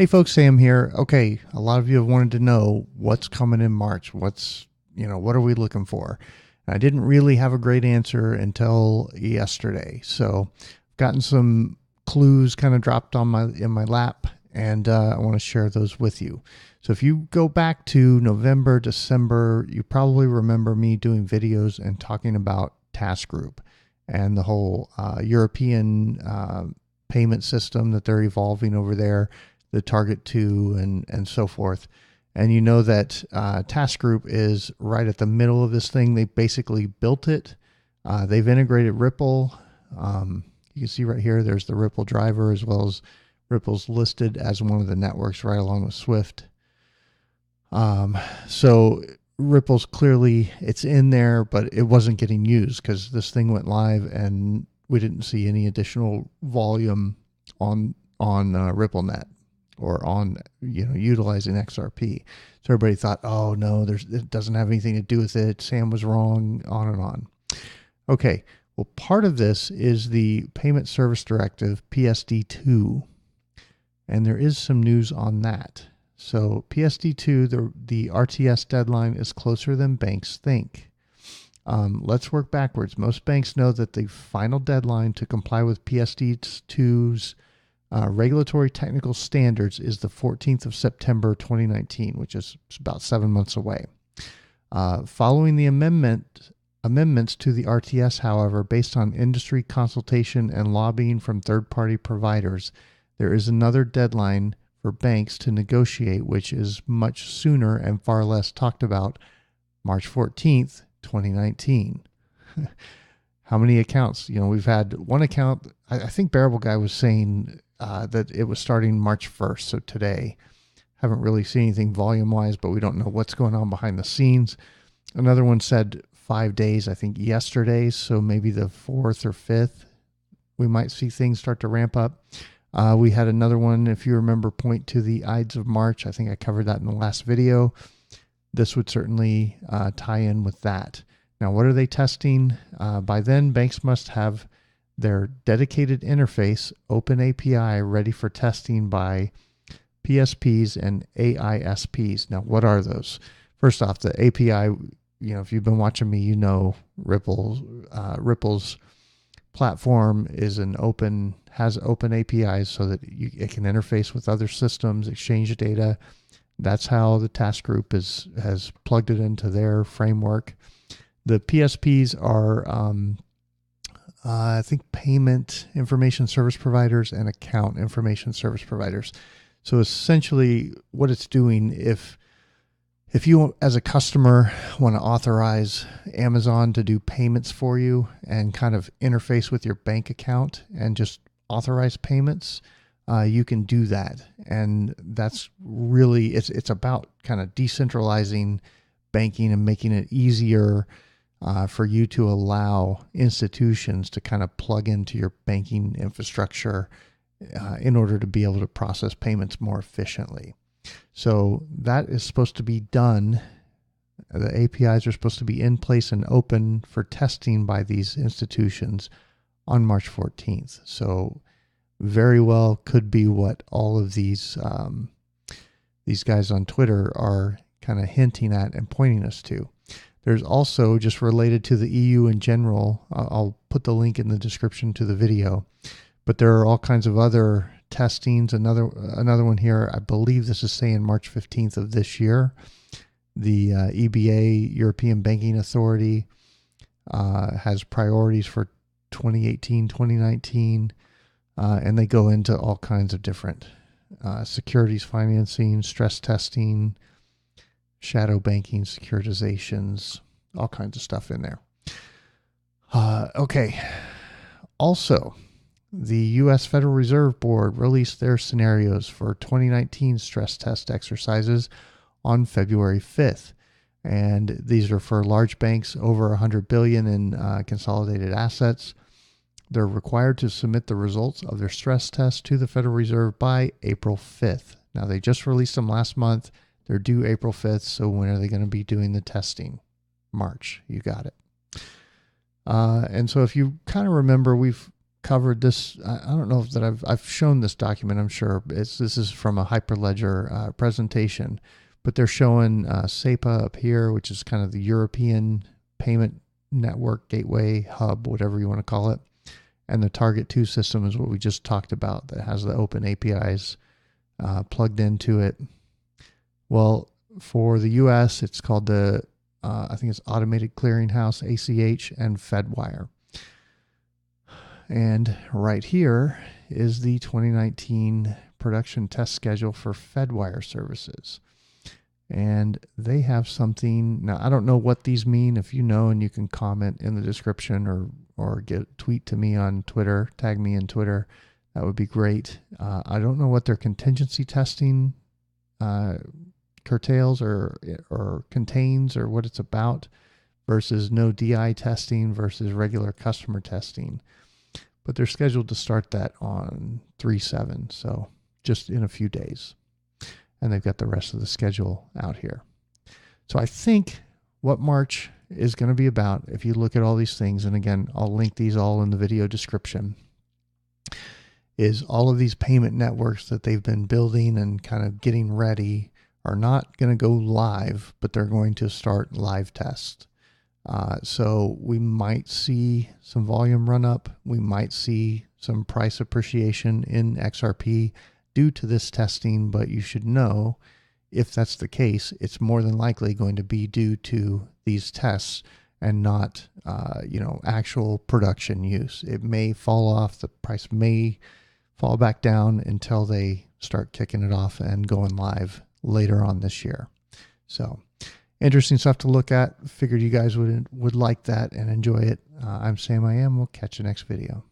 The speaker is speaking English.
Hey folks, Sam here. Okay, a lot of you have wanted to know what's coming in March. What are we looking for? And I didn't really have a great answer until yesterday. So I've gotten some clues kind of dropped in my lap, and I want to share those with you. So if you go back to November, December, you probably remember me doing videos and talking about Task Group and the whole European payment system that they're evolving over there, the Target 2 and so forth. And you know that Task Group is right at the middle of this thing. They basically built it. They've integrated Ripple. You can see right here, there's the Ripple driver, as well as Ripple's listed as one of the networks right along with Swift. So Ripple's clearly, it's in there, but it wasn't getting used because this thing went live and we didn't see any additional volume on RippleNet or on, utilizing XRP. So everybody thought, oh no, it doesn't have anything to do with it. Sam was wrong, on and on. Okay. Well, part of this is the Payment Service Directive, PSD2, and there is some news on that. So PSD2, the RTS deadline is closer than banks think. Let's work backwards. Most banks know that the final deadline to comply with PSD2's regulatory technical standards is the 14th of September 2019, which is about 7 months away. Following the amendments to the RTS, however, based on industry consultation and lobbying from third-party providers, there is another deadline for banks to negotiate, which is much sooner and far less talked about, March 14th, 2019. How many accounts? We've had one account. I think Bearable Guy was saying that it was starting March 1st, so today. Haven't really seen anything volume-wise, but we don't know what's going on behind the scenes. Another one said 5 days, I think yesterday, so maybe the 4th or 5th, we might see things start to ramp up. We had another one, if you remember, point to the Ides of March. I think I covered that in the last video. This would certainly tie in with that. Now, what are they testing? By then, banks must have their dedicated interface, Open API, ready for testing by PSPs and AISPs. Now, what are those? First off, the API, if you've been watching me, Ripple's platform has open APIs so that it can interface with other systems, exchange data. That's how the Task Group has plugged it into their framework. The PSPs are, I think, payment information service providers and account information service providers. So essentially what it's doing, if you as a customer want to authorize Amazon to do payments for you and kind of interface with your bank account and just authorize payments, you can do that. And that's really, it's about kind of decentralizing banking and making it easier for you to allow institutions to kind of plug into your banking infrastructure in order to be able to process payments more efficiently. So that is supposed to be done. The APIs are supposed to be in place and open for testing by these institutions on March 14th. So very well could be what all of these guys on Twitter are kind of hinting at and pointing us to. There's also, just related to the EU in general, I'll put the link in the description to the video, but there are all kinds of other testings. Another one here, I believe this is saying March 15th of this year. The EBA, European Banking Authority, has priorities for 2018, 2019, and they go into all kinds of different securities financing, stress testing, shadow banking, securitizations, all kinds of stuff in there. Okay. Also, the U.S. Federal Reserve Board released their scenarios for 2019 stress test exercises on February 5th. And these are for large banks over $100 billion in consolidated assets. They're required to submit the results of their stress test to the Federal Reserve by April 5th. Now, they just released them last month. They're due April 5th, so when are they going to be doing the testing? March. You got it. And so if you kind of remember, we've covered this. I don't know that I've shown this document. I'm sure this is from a Hyperledger presentation, but they're showing SEPA up here, which is kind of the European payment network gateway hub, whatever you want to call it. And the Target 2 system is what we just talked about, that has the open APIs plugged into it. Well, for the US, it's called the, I think it's Automated Clearinghouse, ACH, and Fedwire. And right here is the 2019 production test schedule for Fedwire services. And they have something, now I don't know what these mean. If you know, and you can comment in the description or tweet to me on Twitter, tag me in Twitter, that would be great. I don't know what their contingency testing curtails or contains, or what it's about, versus no DI testing versus regular customer testing. But they're scheduled to start that on 3/7, so just in a few days. And they've got the rest of the schedule out here. So I think what March is going to be about, if you look at all these things, and again, I'll link these all in the video description, is all of these payment networks that they've been building and kind of getting ready are not going to go live, but they're going to start live tests. So we might see some volume run up. We might see some price appreciation in XRP due to this testing, but you should know, if that's the case, it's more than likely going to be due to these tests and not, actual production use. It may fall off. The price may fall back down until they start kicking it off and going live later on this year. So interesting stuff to look at. Figured you guys would like that and enjoy it. I'm Sam I Am. We'll catch you next video.